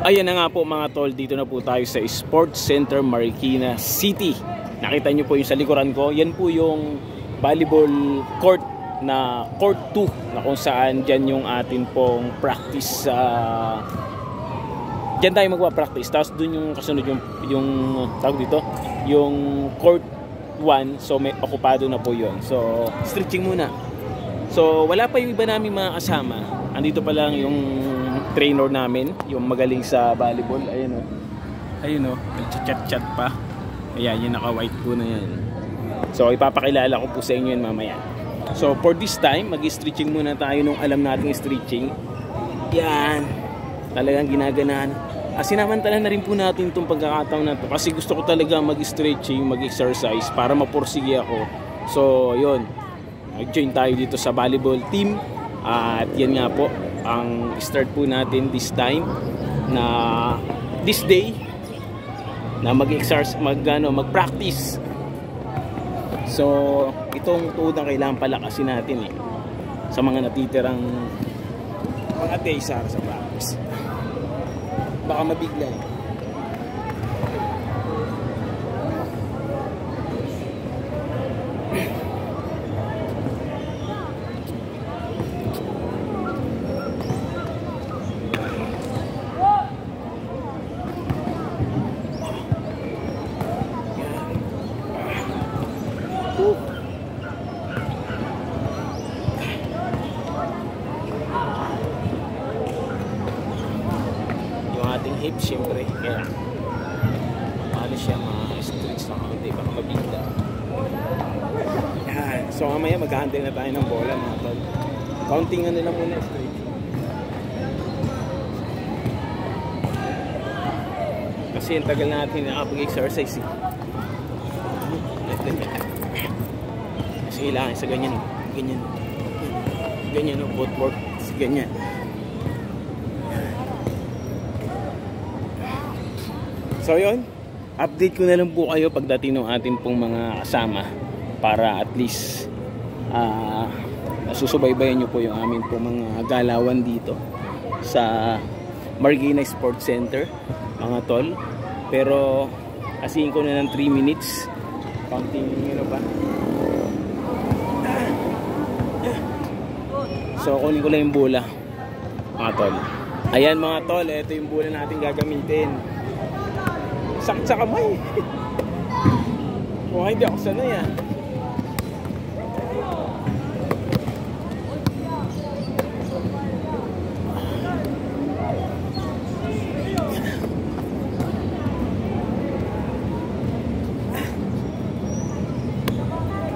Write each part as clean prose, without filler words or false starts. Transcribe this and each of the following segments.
Ayan na nga po mga tol, dito na po tayo sa Sports Center Marikina City. Nakita nyo po yung sa likuran ko, yan po yung volleyball court na court 2 na kung saan dyan yung atin pong practice. Dyan tayo magpa-practice, tapos dun yung kasunod yung tawag dito, yung court 1, so may okupado na po yun. So stretching muna. So wala pa yung iba namin mga kasama, andito pa lang yung trainer namin, yung magaling sa volleyball. Ayun o, ayun o, nag-chat-chat pa. Ayan, yung naka-white po na yan. So ipapakilala ko po sa inyo yun mamaya. So for this time, mag-stretching muna tayo nung alam nating stretching. Yan, talagang ginaganahan. Sinamantala na rin po natin itong pagkakataon na to kasi gusto ko talaga mag-stretching, mag-exercise para mapursige ako. So yun, mag-join tayo dito sa volleyball team. At yan nga po ang start po natin this time na this day na mag-exercise, mag-practice. So itong tuhod ang kailangan palakasin natin sa mga natitirang mga days sa practice. Baka mabigla hips, syempre, kaya ano siya, ma-stretch na kaunti, baka mabigla. Yan, so mamaya mag-handle na tayo ng bola mga tol. Counting ano lang muna, stretch. Kasi yung tagal natin nakapag-exercise kasi kailangan sa ganyan ganyan footwork, ganyan. So yun, update ko na lang po kayo pagdating ng ating pong mga kasama para at least nasusubaybayan nyo po yung amin pong mga galawan dito sa Marikina Sports Center mga tol. Pero asihin ko na ng 3 minutes, counting nyo ba. So kunin ko lang yung bola mga tol. Ayan mga tol, ito yung bola natin gagamitin. Sakit sa kamay. Oh, hindi ako sanay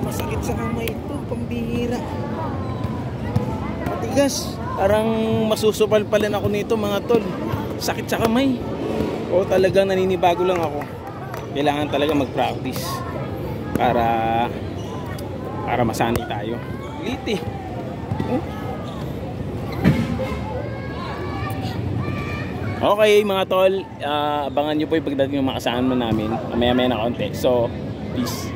Masakit sa kamay ito, pambihira. Matigas. Parang masusupal pala ako nito mga tol. Sakit sa kamay. O talagang naninibago lang ako. Kailangan talaga mag-practice para masanay tayo. Liti. Okay mga tol, abangan nyo po yung pagdating ng mga kasama namin mamaya-maya na konti. So peace.